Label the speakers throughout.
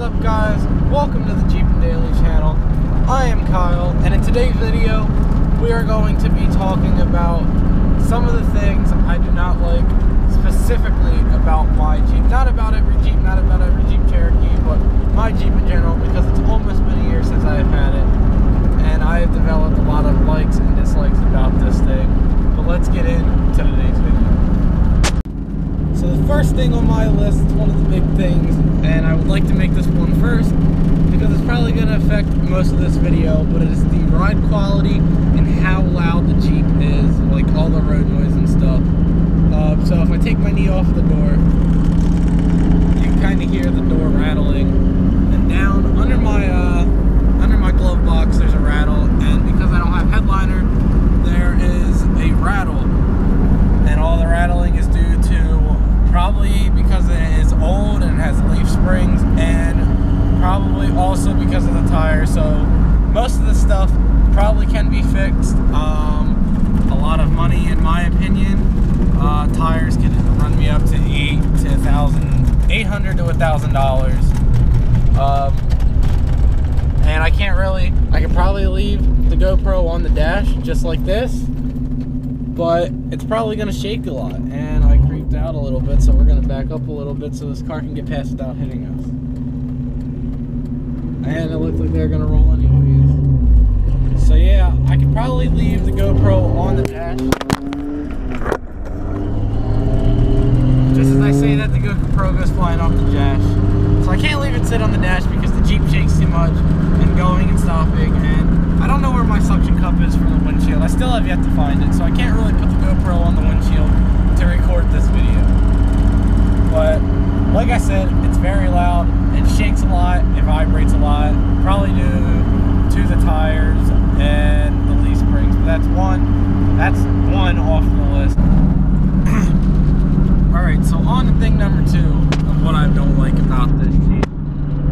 Speaker 1: up, guys? Welcome to the Jeep Daily channel. I am Kyle, and in today's video we are going to be talking about some of the things I do not like specifically about my Jeep. Not about every Jeep, not about every Jeep Cherokee, but my Jeep in general, because it's almost been a year since I have had it, and I have developed a lot of likes and dislikes about this thing. But let's get into today's video. So the first thing on my list is one of the big things, and I would like to make this one first because it's probably going to affect most of this video, but it is the ride quality and how loud the Jeep is, like all the road noise and stuff. So if I take my knee off the door, you can kind of hear the door rattling, and down under my glove box there's a rattle, and because I don't have headliner, there is a rattle, and all the rattling is due to probably because it is old and it has leaf springs, and probably also because of the tire. So most of the stuff probably can be fixed. A lot of money, in my opinion. Tires can run me up to $800 to $1,000. And I can probably leave the GoPro on the dash just like this, but it's probably going to shake a lot, and I creeped out a little bit, so we're going to back up a little bit so this car can get past without hitting us. And it looks like they're going to roll anyways. So yeah, I could probably leave the GoPro on the dash. Just as I say that, the GoPro goes flying off the dash. So I can't leave it sit on the dash because the Jeep shakes too much, and going and stopping, and I don't know where my suction cup is for the windshield. I still have yet to find it, so I can't really put the GoPro on the windshield to record this video. But like I said, it's very loud, it shakes a lot, it vibrates a lot, probably due to the tires and the leaf springs. But that's one off the list. Alright, so on to thing number 2 of what I don't like about this Jeep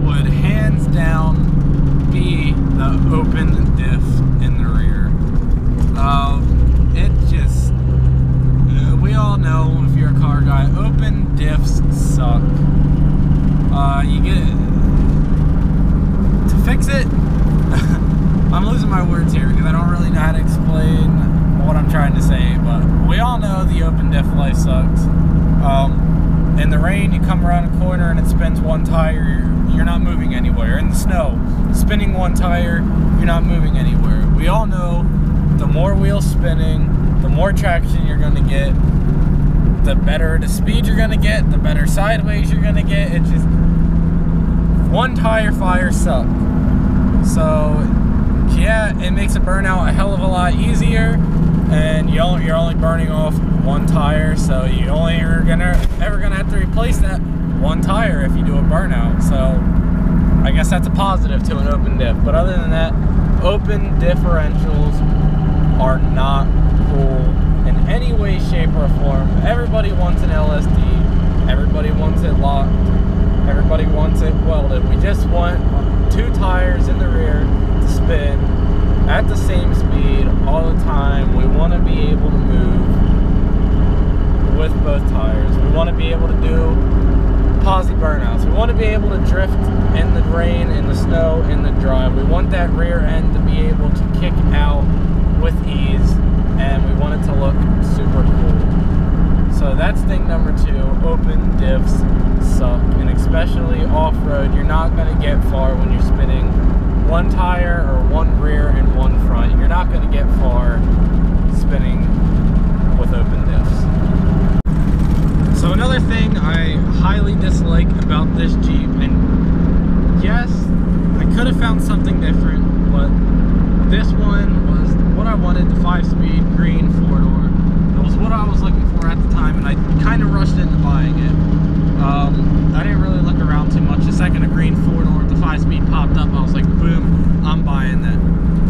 Speaker 1: would hands down be the open diff in the rear. It just, we all know, if you're a car guy, open diffs suck. You get it. To fix it, I'm losing my words here because I don't really know how to explain what I'm trying to say, but we all know the open diff life sucks. In the rain, you come around a corner and it spins one tire, you're not moving anywhere. In the snow, spinning one tire, you're not moving anywhere. We all know the more wheels spinning, the more traction you're going to get, the better the speed you're going to get, the better sideways you're going to get. It's just, one tire fires suck. So yeah, it makes a burnout a hell of a lot easier, and you're only burning off one tire, so you only are ever gonna have to replace that one tire if you do a burnout. So I guess that's a positive to an open diff. But other than that, open differentials are not cool in any way, shape, or form. Everybody wants an LSD. Everybody wants it locked. Everybody wants it welded. We just want 2 tires in the rear to spin at the same speed all the time. We want to be able to move with both tires. We want to be able to do posi burnouts. We want to be able to drift in the rain, in the snow, in the dry. We want that rear end to be able to kick out with ease, and we want it to look super cool. So that's thing number 2. Open diffs suck, and especially off-road, you're not going to get far when you're spinning one tire or one rear and one front. You're not going to get far spinning with open diffs. So another thing I highly dislike about this Jeep, and yes, I could have found something different, but this one was what I wanted, the 5-speed green 4-door. It was what I was looking for at the time, and I kind of rushed into buying it. I didn't really look around too much. The second a green 4-door with the 5-speed popped up, I was like, boom, I'm buying that.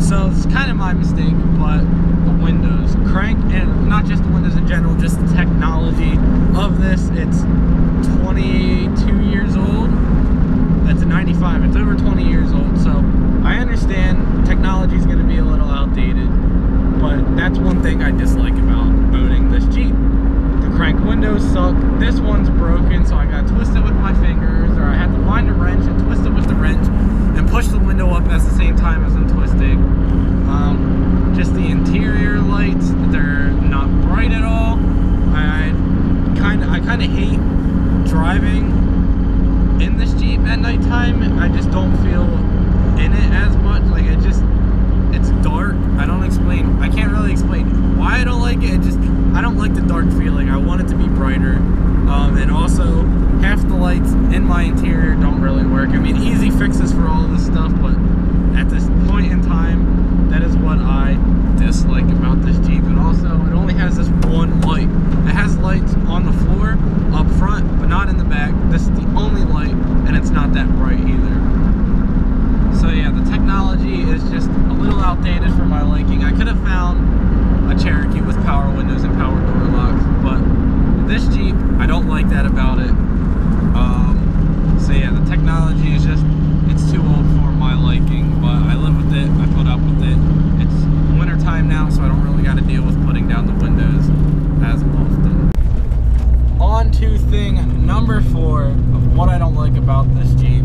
Speaker 1: So it's kind of my mistake, but the windows, crank, and not just the windows in general, just the technology of this. It's 22 years old. That's a 95. It's over 20 years old. So I understand technology is going to be a little outdated, but that's one thing I dislike about owning this Jeep. The crank windows suck. This one's broken, so I got twisted with my fingers, or I had to find a wrench and twist it nighttime, I just don't feel in it as much. Like it's dark. I can't really explain why I don't like it. I don't like the dark feeling. I want it to be brighter. And also, half the lights in my interior don't really work. I mean, easy fixes for all of this stuff, but at this point in time, that is what I dislike about this Jeep. And also, it only has this one light. It has lights on the floor, up front, but not in the back. This is the only light, and it's not that bright either. So yeah, the technology is just a little outdated for my liking. I could have found a Cherokee with power windows and power door locks, but this Jeep, I don't like that about it. So yeah, the technology is just, it's too old for my liking, but I live with it, I put up with it. It's winter time now, so I don't really got to deal with putting down the windows as often. On to thing number 4 of what I don't like about this Jeep,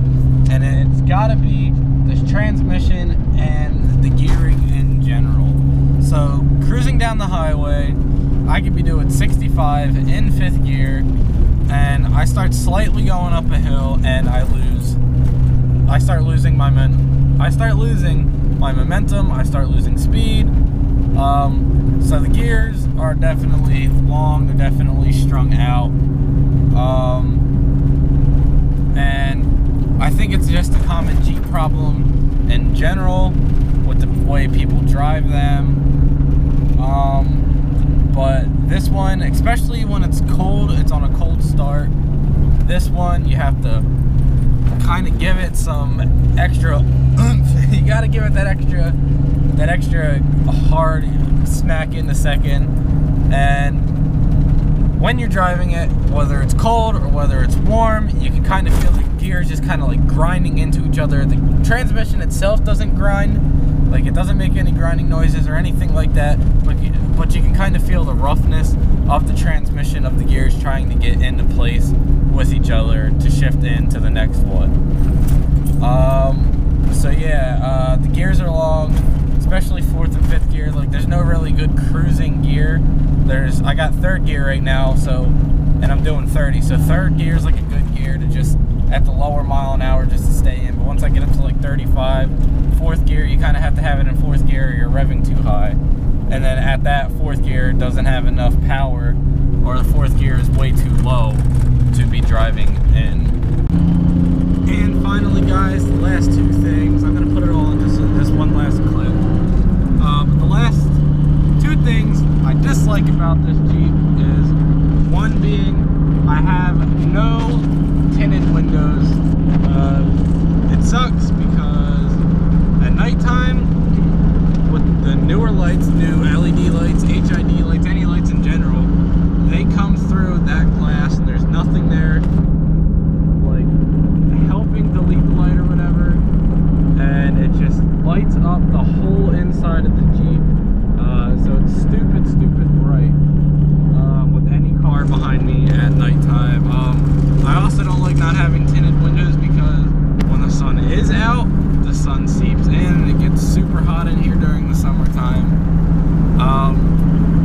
Speaker 1: and it's got to be this transmission and the gearing in general. So cruising down the highway, I could be doing 65 in 5th gear, and I start slightly going up a hill, and I start losing my momentum, I start losing speed. So the gears are definitely long, they're definitely strung out. And I think it's just a common Jeep problem in general with the way people drive them. But this one, especially when it's cold, it's on a cold start. This one, you have to kind of give it some extra oomph. You got to give it that extra hard smack in the second. And when you're driving it, whether it's cold or whether it's warm, you can kind of feel the gears just kind of like grinding into each other. The transmission itself doesn't grind, like it doesn't make any grinding noises or anything like that, but you can kind of feel the roughness of the transmission of the gears trying to get into place with each other to shift into the next one. So yeah, the gears are long, especially 4th and 5th gear. Like there's no really good cruising gear. I got 3rd gear right now, and I'm doing 30. So 3rd gear is like a good gear to just at the lower mile an hour just to stay in. But once I get up to like 35, 4th gear, you kind of have to have it in 4th gear or you're revving too high. And then at that 4th gear, it doesn't have enough power, or the 4th gear is way too low to be driving in. And finally, guys, the last 2 things, I'm going to put it all into this one last clip. But the last 2 things I dislike about this Jeep is, one being, I have no tinted windows. It sucks because at nighttime, with the newer lights, new LED lights, HID lights, any lights in general, they come through that glass and there's nothing there like helping to lead the light or whatever, and it just lights up the whole inside of the Jeep. So it's stupid bright with any car behind me at nighttime. I also don't like not having tinted windows because when the sun is out, the sun seeps in and it gets super hot in here during the summertime.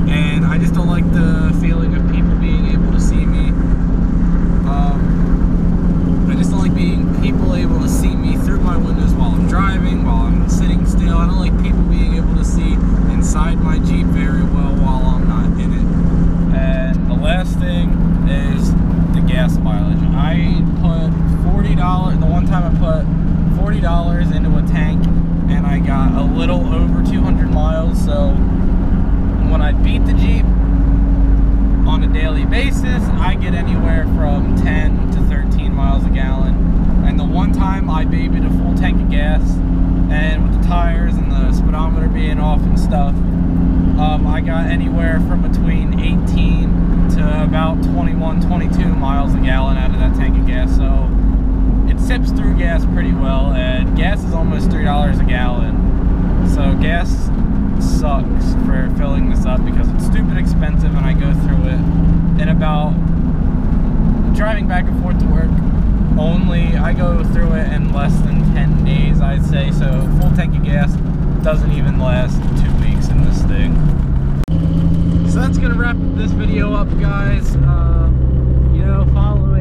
Speaker 1: And I just don't like the feeling of people being able to see me. I just don't like people able to see me through my windows while I'm driving, while I'm sitting still. I don't like people being able to see inside my Jeep very well while I'm not in it. And the last thing is the gas mileage. I put $40, the one time I put $40 into a tank and I got a little over 200 miles. So when I beat the Jeep on a daily basis, I get anywhere from 10 to 13 miles a gallon. And the one time I babied a full tank of gas, and with the tires and the speedometer being off and stuff, I got anywhere from between 18 to about 21, 22 miles a gallon out of that tank of gas. So it sips through gas pretty well, and gas is almost $3 a gallon. So gas sucks for filling this up because it's stupid expensive, and I go through it in about, driving back and forth to work, I go through it in less than 10 days, I'd say. So full tank of gas doesn't even last 2 weeks in this thing. So that's gonna wrap this video up, guys. You know, follow